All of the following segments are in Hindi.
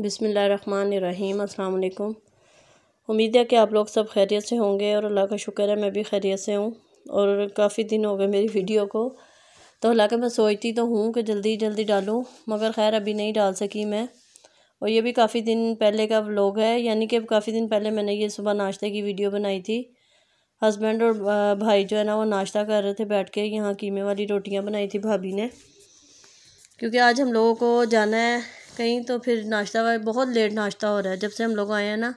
बिस्मिल्लाहिर्रहमानिर्रहीम। अस्सलाम वालेकुम। उम्मीद है कि आप लोग सब खैरियत से होंगे और अल्लाह का शुक्र है मैं भी खैरियत से हूँ। और काफ़ी दिन हो गए मेरी वीडियो को, तो हालांकि मैं सोचती तो हूँ कि जल्दी जल्दी डालूँ, मगर ख़ैर अभी नहीं डाल सकी मैं। और ये भी काफ़ी दिन पहले का व्लॉग है, यानी कि काफ़ी दिन पहले मैंने ये सुबह नाश्ते की वीडियो बनाई थी। हस्बैंड और भाई जो है ना वो नाश्ता कर रहे थे बैठ के। यहाँ कीमे वाली रोटियाँ बनाई थी भाभी ने, क्योंकि आज हम लोगों को जाना है कहीं, तो फिर नाश्ता बहुत लेट नाश्ता हो रहा है। जब से हम लोग आए हैं ना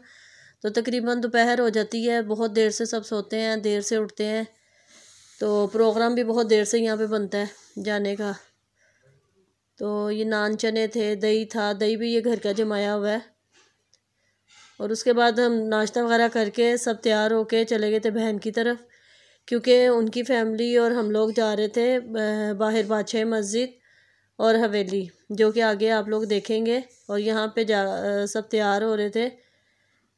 तो तकरीबन दोपहर हो जाती है, बहुत देर से सब सोते हैं, देर से उठते हैं, तो प्रोग्राम भी बहुत देर से यहाँ पे बनता है जाने का। तो ये नान चने थे, दही था, दही भी ये घर का जमाया हुआ है। और उसके बाद हम नाश्ता वगैरह करके सब तैयार होके चले गए थे बहन की तरफ, क्योंकि उनकी फैमिली और हम लोग जा रहे थे बाहर बादशाही मस्जिद और हवेली, जो कि आगे आप लोग देखेंगे। और यहाँ पे सब तैयार हो रहे थे।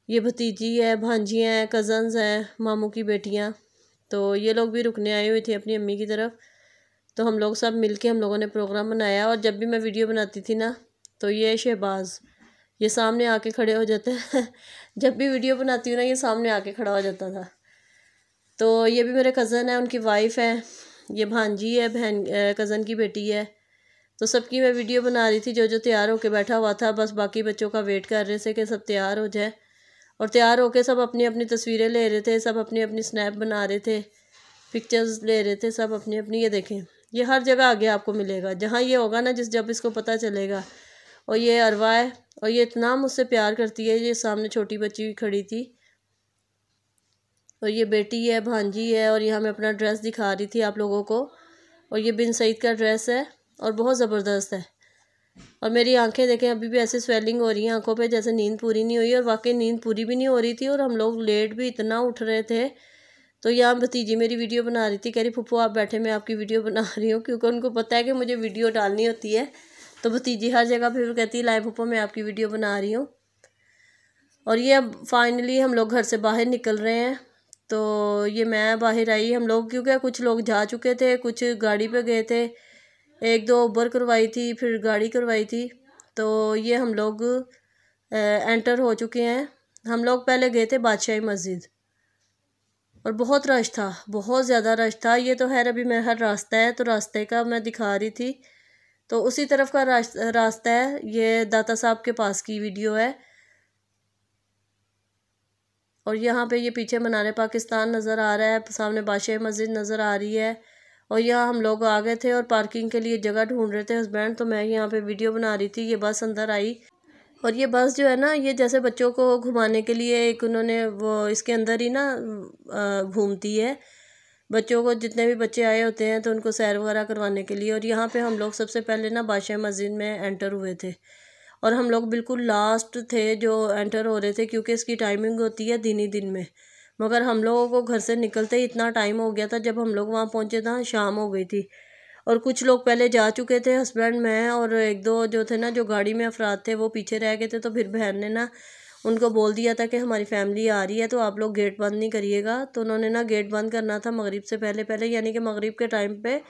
ये भतीजी है, भांजी हैं, कज़न्स हैं, मामू की बेटियाँ, तो ये लोग भी रुकने आई हुई थी अपनी अम्मी की तरफ। तो हम लोग सब मिलके हम लोगों ने प्रोग्राम बनाया। और जब भी मैं वीडियो बनाती थी ना तो ये शहबाज ये सामने आके खड़े हो जाते हैं जब भी वीडियो बनाती हूँ ना ये सामने आके खड़ा हो जाता था। तो ये भी मेरे कज़न है, उनकी वाइफ है, ये भांजी है, बहन कज़न की बेटी है। तो सबकी मैं वीडियो बना रही थी, जो जो तैयार होके बैठा हुआ था, बस बाकी बच्चों का वेट कर रहे थे कि सब तैयार हो जाए। और तैयार होके सब अपनी अपनी तस्वीरें ले रहे थे, सब अपनी अपनी स्नैप बना रहे थे, पिक्चर्स ले रहे थे सब अपनी अपनी। ये देखें, ये हर जगह आगे आपको मिलेगा, जहाँ ये होगा ना जब इसको पता चलेगा। और ये अरवा है, और ये इतना मुझसे प्यार करती है। ये सामने छोटी बच्ची भी खड़ी थी, और ये बेटी है, भांजी है। और यहाँ मैं अपना ड्रेस दिखा रही थी आप लोगों को। और ये बिन सईद का ड्रेस है और बहुत ज़बरदस्त है। और मेरी आंखें देखें, अभी भी ऐसे स्वेलिंग हो रही है आंखों पे, जैसे नींद पूरी नहीं हुई। और वाकई नींद पूरी भी नहीं हो रही थी, और हम लोग लेट भी इतना उठ रहे थे। तो यहाँ भतीजी मेरी वीडियो बना रही थी, कह रही फुप्पो आप बैठे, मैं आपकी वीडियो बना रही हूँ, क्योंकि उनको पता है कि मुझे वीडियो डालनी होती है। तो भतीजी हर जगह फिर कहती है लाए फुप्पो मैं आपकी वीडियो बना रही हूँ। और ये अब फाइनली हम लोग घर से बाहर निकल रहे हैं। तो ये मैं बाहर आई, हम लोग क्योंकि कुछ लोग जा चुके थे, कुछ गाड़ी पे गए थे, एक दो उबर करवाई थी, फिर गाड़ी करवाई थी। तो ये हम लोग एंटर हो चुके हैं। हम लोग पहले गए थे बादशाही मस्जिद, और बहुत रश था, बहुत ज़्यादा रश था। ये तो खैर अभी मेरा रास्ता है, तो रास्ते का मैं दिखा रही थी। तो उसी तरफ का रास्ता है, ये दाता साहब के पास की वीडियो है। और यहाँ पे ये पीछे मीनार पाकिस्तान नज़र आ रहा है, सामने बादशाही मस्जिद नज़र आ रही है। और यहाँ हम लोग आ गए थे और पार्किंग के लिए जगह ढूंढ रहे थे हस्बैंड, तो मैं यहाँ पे वीडियो बना रही थी। ये बस अंदर आई, और ये बस जो है ना ये जैसे बच्चों को घुमाने के लिए एक उन्होंने वो इसके अंदर ही ना घूमती है। बच्चों को, जितने भी बच्चे आए होते हैं तो उनको सैर वगैरह करवाने के लिए। और यहाँ पे हम लोग सबसे पहले ना बादशाह मस्जिद में एंटर हुए थे, और हम लोग बिल्कुल लास्ट थे जो एंटर हो रहे थे, क्योंकि इसकी टाइमिंग होती है दिन ही दिन में। मगर हम लोगों को घर से निकलते ही इतना टाइम हो गया था, जब हम लोग वहाँ पहुँचे था शाम हो गई थी। और कुछ लोग पहले जा चुके थे, हस्बैंड, मैं और एक दो जो थे ना, जो गाड़ी में अफराद थे वो पीछे रह गए थे। तो फिर बहन ने ना उनको बोल दिया था कि हमारी फैमिली आ रही है, तो आप लोग गेट बंद नहीं करिएगा। तो उन्होंने ना गेट बंद करना था मगरिब से पहले पहले, यानी कि मगरिब के टाइम पे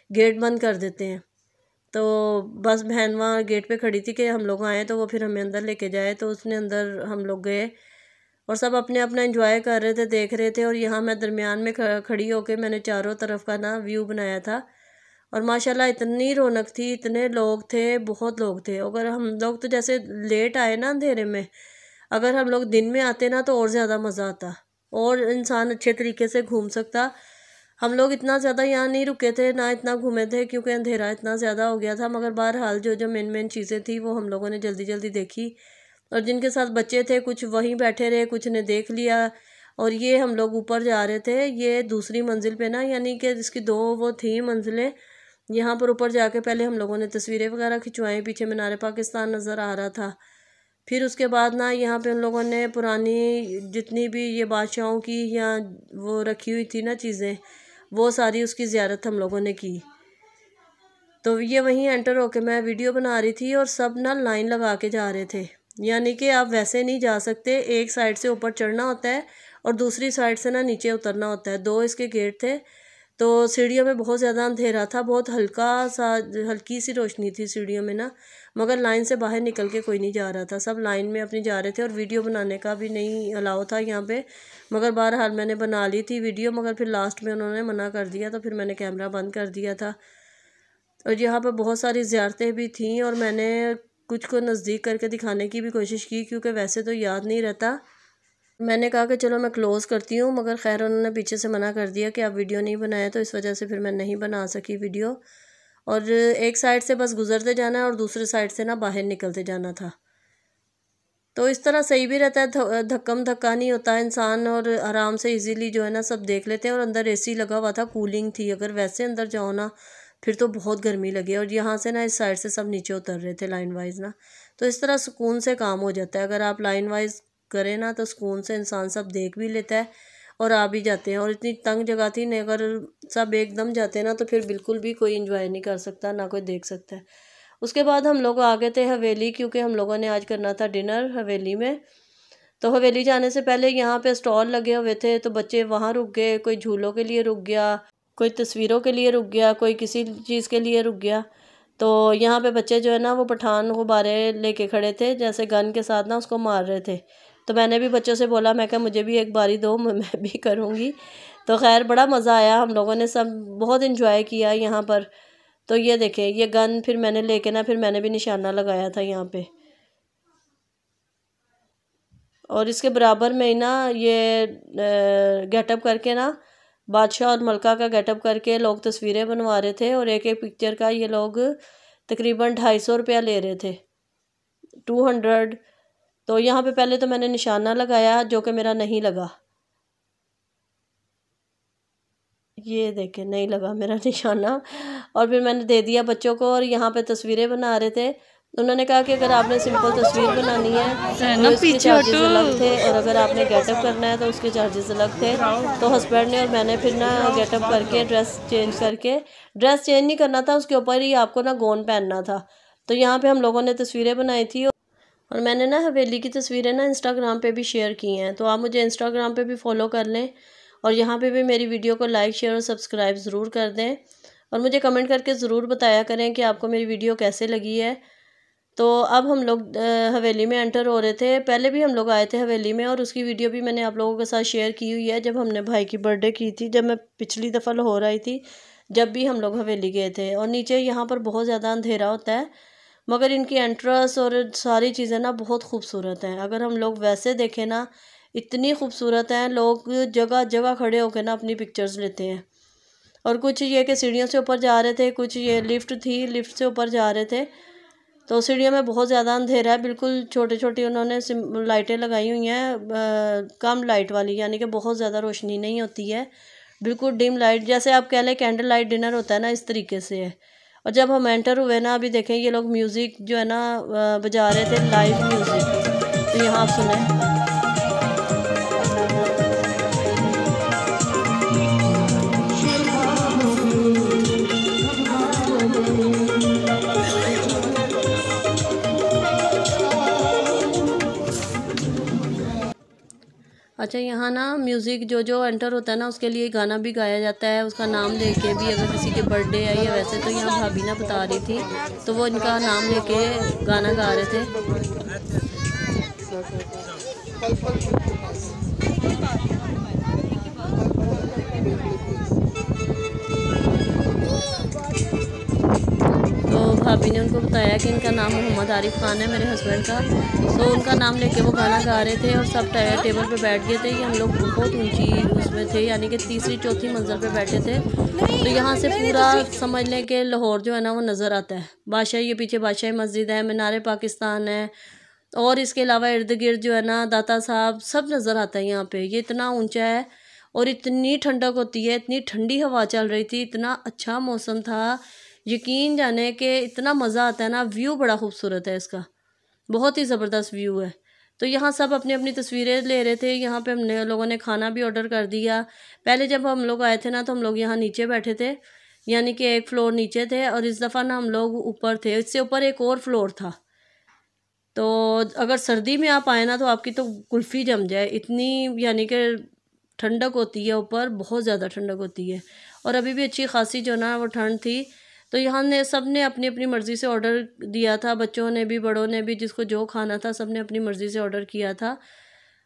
गेट बंद कर देते हैं। तो बस बहन वहाँ गेट पे खड़ी थी कि हम लोग आए तो वो फिर हमें अंदर लेके जाए। तो उसने अंदर हम लोग गए, और सब अपने अपना एंजॉय कर रहे थे, देख रहे थे। और यहाँ मैं दरमियान में खड़ी होकर मैंने चारों तरफ का ना व्यू बनाया था। और माशाल्लाह इतनी रौनक थी, इतने लोग थे, बहुत लोग थे। अगर हम लोग तो जैसे लेट आए ना अंधेरे में, अगर हम लोग दिन में आते ना तो और ज़्यादा मज़ा आता, और इंसान अच्छे तरीके से घूम सकता। हम लोग इतना ज़्यादा यहाँ नहीं रुके थे, ना इतना घूमे थे, क्योंकि अंधेरा इतना ज़्यादा हो गया था। मगर बहरहाल जो जो मेन चीज़ें थी वो हम लोगों ने जल्दी जल्दी देखी। और जिनके साथ बच्चे थे कुछ वहीं बैठे रहे, कुछ ने देख लिया। और ये हम लोग ऊपर जा रहे थे, ये दूसरी मंजिल पे ना, यानी कि जिसकी दो वो थी मंजिलें। यहाँ पर ऊपर जाके पहले हम लोगों ने तस्वीरें वगैरह खिंचवाई, पीछे मीनार पाकिस्तान नज़र आ रहा था। फिर उसके बाद ना यहाँ पे उन लोगों ने पुरानी जितनी भी ये बादशाहों की या वो रखी हुई थी ना चीज़ें, वो सारी उसकी ज़ियारत हम लोगों ने की। तो ये वहीं एंटर होके मैं वीडियो बना रही थी, और सब ना लाइन लगा के जा रहे थे, यानी कि आप वैसे नहीं जा सकते, एक साइड से ऊपर चढ़ना होता है और दूसरी साइड से ना नीचे उतरना होता है। दो इसके गेट थे, तो सीढ़ियों में बहुत ज़्यादा अंधेरा था, बहुत हल्की सी रोशनी थी सीढ़ियों में ना, मगर लाइन से बाहर निकल के कोई नहीं जा रहा था, सब लाइन में अपनी जा रहे थे और वीडियो बनाने का भी नहीं अलाउ था यहाँ पे। मगर बहरहाल मैंने बना ली थी वीडियो, मगर फिर लास्ट में उन्होंने मना कर दिया तो फिर मैंने कैमरा बंद कर दिया था। और यहाँ पर बहुत सारी ज़ियारतें भी थीं और मैंने कुछ को नज़दीक करके दिखाने की भी कोशिश की, क्योंकि वैसे तो याद नहीं रहता। मैंने कहा कि चलो मैं क्लोज़ करती हूँ, मगर खैर उन्होंने पीछे से मना कर दिया कि आप वीडियो नहीं बनाए, तो इस वजह से फिर मैं नहीं बना सकी वीडियो। और एक साइड से बस गुजरते जाना है और दूसरी साइड से ना बाहर निकलते जाना था, तो इस तरह सही भी रहता है, धक्कम धक्का नहीं होता है इंसान, और आराम से इजीली जो है ना सब देख लेते हैं। और अंदर एसी लगा हुआ था, कूलिंग थी। अगर वैसे अंदर जाओ ना फिर तो बहुत गर्मी लगी। और यहाँ से ना इस साइड से सब नीचे उतर रहे थे लाइन वाइज ना, तो इस तरह सुकून से काम हो जाता है। अगर आप लाइन वाइज करें ना तो सुकून से इंसान सब देख भी लेता है और आ भी जाते हैं। और इतनी तंग जगह थी नहीं, अगर सब एकदम जाते हैं ना तो फिर बिल्कुल भी कोई इंजॉय नहीं कर सकता, ना कोई देख सकता है। उसके बाद हम लोग आ गए थे हवेली, क्योंकि हम लोगों ने आज करना था डिनर हवेली में। तो हवेली जाने से पहले यहाँ पे स्टॉल लगे हुए थे, तो बच्चे वहाँ रुक गए, कोई झूलों के लिए रुक गया, कोई तस्वीरों के लिए रुक गया, कोई किसी चीज़ के लिए रुक गया। तो यहाँ पे बच्चे जो है ना वो पठान गुब्बारे लेके खड़े थे, जैसे गन के साथ ना उसको मार रहे थे। तो मैंने भी बच्चों से बोला, मैं कहा मुझे भी एक बारी दो, मैं भी करूँगी। तो खैर बड़ा मज़ा आया, हम लोगों ने सब बहुत इन्जॉय किया यहाँ पर। तो ये देखें, ये गन फिर मैंने लेके ना फिर मैंने भी निशाना लगाया था यहाँ पे। और इसके बराबर में ही ना ये गेटअप करके ना बादशाह और मलका का गेटअप करके लोग तस्वीरें बनवा रहे थे, और एक एक पिक्चर का ये लोग तकरीबन 250 रुपया ले रहे थे, 200। तो यहाँ पे पहले तो मैंने निशाना लगाया जो कि मेरा नहीं लगा, ये देखें नहीं लगा मेरा निशाना। और फिर मैंने दे दिया बच्चों को, और यहाँ पे तस्वीरें बना रहे थे। उन्होंने कहा कि अगर आपने सिंपल तस्वीर बनानी है तो इसके चार्जेस अलग थे, और अगर आपने गेटअप करना है तो उसके चार्जेस अलग थे। तो हस्बैंड ने और मैंने फिर ना गेटअप करके ड्रेस चेंज नहीं करना था, उसके ऊपर ही आपको ना गौन पहनना था। तो यहाँ पे हम लोगों ने तस्वीरें बनाई थी, और मैंने ना हवेली की तस्वीरें ना इंस्टाग्राम पे भी शेयर की हैं, तो आप मुझे इंस्टाग्राम पे भी फॉलो कर लें, और यहाँ पे भी मेरी वीडियो को लाइक शेयर और सब्सक्राइब ज़रूर कर दें। और मुझे कमेंट करके ज़रूर बताया करें कि आपको मेरी वीडियो कैसे लगी है। तो अब हम लोग हवेली में एंटर हो रहे थे। पहले भी हम लोग आए थे हवेली में, और उसकी वीडियो भी मैंने आप लोगों के साथ शेयर की हुई है, जब हमने भाई की बर्थडे की थी, जब मैं पिछली दफ़ा लाहौर आई थी, जब भी हम लोग हवेली गए थे। और नीचे यहाँ पर बहुत ज़्यादा अंधेरा होता है, मगर इनकी एंट्रेंस और सारी चीज़ें ना बहुत खूबसूरत हैं। अगर हम लोग वैसे देखें ना, इतनी खूबसूरत हैं, लोग जगह जगह खड़े होकर ना अपनी पिक्चर्स लेते हैं। और कुछ ये कि सीढ़ियों से ऊपर जा रहे थे, कुछ ये लिफ्ट थी, लिफ्ट से ऊपर जा रहे थे। तो सीढ़ियों में बहुत ज़्यादा अंधेरा है, बिल्कुल छोटी छोटी उन्होंने लाइटें लगाई हुई हैं, कम लाइट वाली, यानी कि बहुत ज़्यादा रोशनी नहीं होती है, बिल्कुल डिम लाइट, जैसे आप कह लें कैंडल लाइट डिनर होता है ना, इस तरीके से है। और जब हम एंटर हुए ना, अभी देखें ये लोग म्यूज़िक जो है ना बजा रहे थे, लाइव म्यूज़िक। तो यहाँ आप सुने। अच्छा, यहाँ ना म्यूज़िक जो जो एंटर होता है ना उसके लिए गाना भी गाया जाता है, उसका नाम लेके भी, अगर किसी के बर्थडे है या वैसे। तो यहाँ भाभी ना बता रही थी, तो वो इनका नाम लेके गाना गा रहे थे। भाभी ने उनको बताया कि इनका नाम मोहम्मद आरिफ खान है, मेरे हस्बैंड का। तो उनका नाम लेके वो गाना गा रहे थे, और सब टेबल पे बैठ गए थे। ये हम लोग बहुत ऊंची उसमें थे, यानी कि तीसरी चौथी मंजिल पे बैठे थे। तो यहाँ से पूरा समझ लें कि लाहौर जो है ना वो नज़र आता है। बादशाह, ये पीछे बादशाही मस्जिद है, मीनार पाकिस्तान है, और इसके अलावा इर्द गिर्द जो है ना दाता साहब सब नज़र आता है यहाँ पे। ये इतना ऊंचा है और इतनी ठंडक होती है, इतनी ठंडी हवा चल रही थी, इतना अच्छा मौसम था, यकीन जाने कि इतना मज़ा आता है ना। व्यू बड़ा खूबसूरत है इसका, बहुत ही ज़बरदस्त व्यू है। तो यहाँ सब अपनी अपनी तस्वीरें ले रहे थे। यहाँ पे हमने लोगों ने खाना भी ऑर्डर कर दिया। पहले जब हम लोग आए थे ना तो हम लोग यहाँ नीचे बैठे थे, यानी कि एक फ्लोर नीचे थे, और इस दफ़ा ना हम लोग ऊपर थे। इससे ऊपर एक और फ्लोर था। तो अगर सर्दी में आप आए ना तो आपकी तो कुल्फ़ी जम जाए, इतनी यानी कि ठंडक होती है ऊपर, बहुत ज़्यादा ठंडक होती है। और अभी भी अच्छी खासी जो ना वो ठंड थी। तो यहाँ ने सब ने अपनी अपनी मर्ज़ी से ऑर्डर दिया था, बच्चों ने भी बड़ों ने भी, जिसको जो खाना था सब ने अपनी मर्ज़ी से ऑर्डर किया था।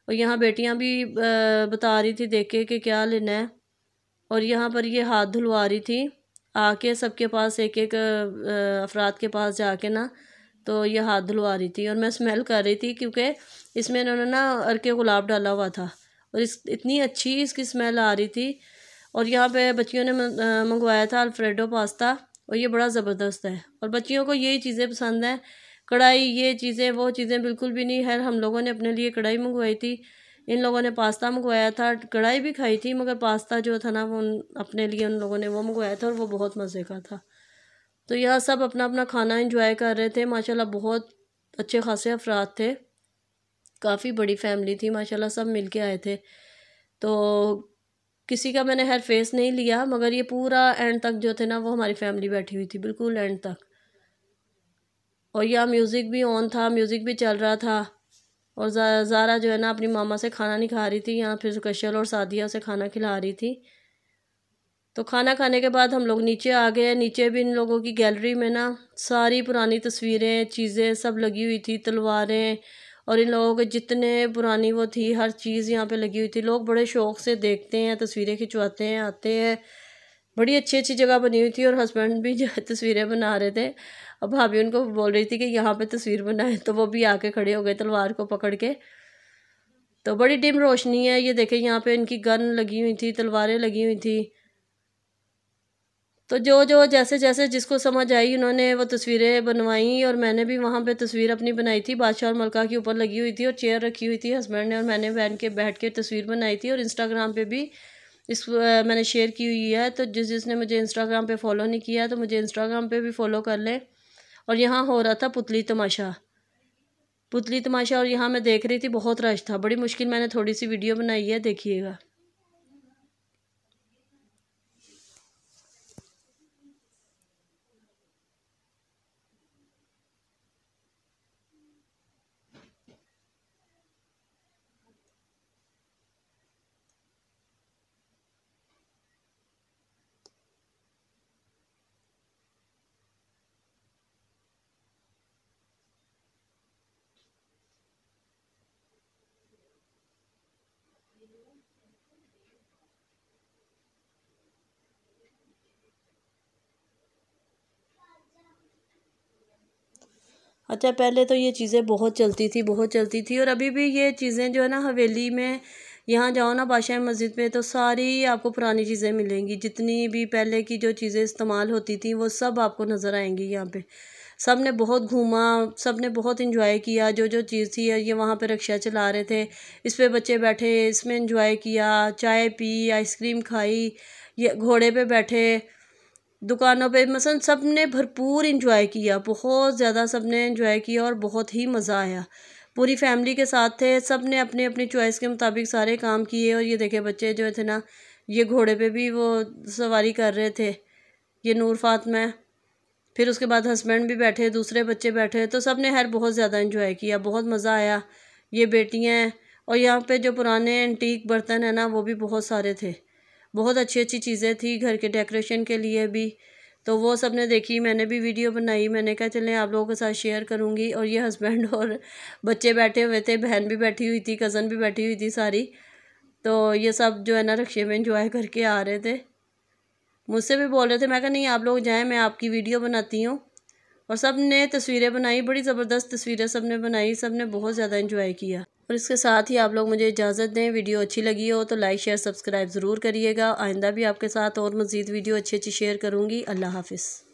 और यहाँ बेटियाँ भी बता रही थी देख के कि क्या लेना है। और यहाँ पर ये हाथ धुलवा रही थी आके सबके पास, एक एक अफराद के पास जाके ना, तो ये हाथ धुलवा रही थी। और मैं स्मेल कर रही थी क्योंकि इसमें इन्होंने ना अर्के गुलाब डाला हुआ था और इतनी अच्छी इसकी स्मेल आ रही थी। और यहाँ पे बच्चियों ने मंगवाया था अल्फ्रेडो पास्ता और ये बड़ा ज़बरदस्त है। और बच्चियों को यही चीज़ें पसंद हैं, कढ़ाई, ये चीज़ें वो चीज़ें बिल्कुल भी नहीं है। हम लोगों ने अपने लिए कढ़ाई मंगवाई थी, इन लोगों ने पास्ता मंगवाया था। कढ़ाई भी खाई थी मगर पास्ता जो था ना वो अपने लिए उन लोगों ने वो मंगवाया था और वो बहुत मज़े का था। तो यहाँ सब अपना अपना खाना एंजॉय कर रहे थे। माशाल्लाह बहुत अच्छे खासे अफराद थे, काफ़ी बड़ी फैमिली थी माशाल्लाह, सब मिल के आए थे। तो किसी का मैंने हेयर फेस नहीं लिया मगर ये पूरा एंड तक जो थे ना वो हमारी फैमिली बैठी हुई थी, बिल्कुल एंड तक। और यहाँ म्यूज़िक भी ऑन था, म्यूज़िक भी चल रहा था। और ज़ारा जो है ना अपनी मामा से खाना नहीं खा रही थी, यहाँ फिर कशल और सादिया से खाना खिला रही थी। तो खाना खाने के बाद हम लोग नीचे आ गए। नीचे भी इन लोगों की गैलरी में ना सारी पुरानी तस्वीरें, चीज़ें सब लगी हुई थी, तलवारें और इन लोगों के जितने पुरानी वो थी हर चीज़ यहाँ पे लगी हुई थी। लोग बड़े शौक़ से देखते हैं, तस्वीरें खिंचवाते हैं, आते हैं। बड़ी अच्छी अच्छी जगह बनी हुई थी और हस्बैंड भी जो है तस्वीरें बना रहे थे। अब भाभी उनको बोल रही थी कि यहाँ पे तस्वीर बनाए, तो वो भी आके खड़े हो गए तलवार को पकड़ के। तो बड़ी डिम रोशनी है, ये देखें यहाँ पे इनकी गन लगी हुई थी, तलवारें लगी हुई थी। तो जो जो जैसे जैसे जिसको समझ आई उन्होंने वो तस्वीरें बनवाई और मैंने भी वहाँ पे तस्वीर अपनी बनाई थी। बादशाह और मलका के ऊपर लगी हुई थी और चेयर रखी हुई थी हस्बैंड ने और मैंने बैठ के तस्वीर बनाई थी। और इंस्टाग्राम पे भी मैंने शेयर की हुई है। तो जिसने मुझे इंस्टाग्राम पे फॉलो नहीं किया तो मुझे इंस्टाग्राम पे भी फॉलो कर लें। और यहाँ हो रहा था पुतली तमाशा, पुतली तमाशा। और यहाँ मैं देख रही थी, बहुत रश था, बड़ी मुश्किल मैंने थोड़ी सी वीडियो बनाई है, देखिएगा। अच्छा, पहले तो ये चीज़ें बहुत चलती थी, बहुत चलती थी। और अभी भी ये चीज़ें जो है ना हवेली में, यहाँ जाओ ना बादशाह मस्जिद पे तो सारी आपको पुरानी चीज़ें मिलेंगी। जितनी भी पहले की जो चीज़ें इस्तेमाल होती थी वो सब आपको नज़र आएंगी यहाँ पे। सब ने बहुत घूमा, सब ने बहुत इंजॉय किया। जो जो चीज़ थी, ये वहाँ पे रिक्शा चला रहे थे, इस पे बच्चे बैठे, इसमें इंजॉय किया, चाय पी, आइसक्रीम खाई, ये घोड़े पे बैठे, दुकानों पे मसलन सब ने भरपूर इंजॉय किया, बहुत ज़्यादा सब ने इंजॉय किया और बहुत ही मज़ा आया। पूरी फैमिली के साथ थे, सब ने अपनी अपनी चॉइस के मुताबिक सारे काम किए। और ये देखे बच्चे जो थे ना, ये घोड़े पे भी वो सवारी कर रहे थे, ये नूर फातमा। फिर उसके बाद हस्बैंड भी बैठे, दूसरे बच्चे बैठे, तो सब ने बहुत ज़्यादा इंजॉय किया, बहुत मज़ा आया। ये बेटियाँ हैं। और यहाँ पे जो पुराने एंटीक बर्तन हैं ना वो भी बहुत सारे थे, बहुत अच्छी अच्छी चीज़ें थी घर के डेकोरेशन के लिए भी। तो वो सब ने देखी, मैंने भी वीडियो बनाई, मैंने कहा चलें आप लोगों के साथ शेयर करूँगी। और ये हस्बैंड और बच्चे बैठे हुए थे, बहन भी बैठी हुई थी, कज़न भी बैठी हुई थी सारी। तो ये सब जो है ना रिक्शे में इंजॉय करके आ रहे थे, मुझसे भी बोल रहे थे। मैं कहा नहीं आप लोग जाएँ, मैं आपकी वीडियो बनाती हूँ। और सब ने तस्वीरें बनाई, बड़ी ज़बरदस्त तस्वीरें सब ने बनाई, सब ने बहुत ज़्यादा इंजॉय किया। और इसके साथ ही आप लोग मुझे इजाज़त दें। वीडियो अच्छी लगी हो तो लाइक शेयर सब्सक्राइब ज़रूर करिएगा। आइंदा भी आपके साथ और मज़ीद वीडियो अच्छी अच्छी शेयर करूँगी। अल्लाह हाफ़िज़।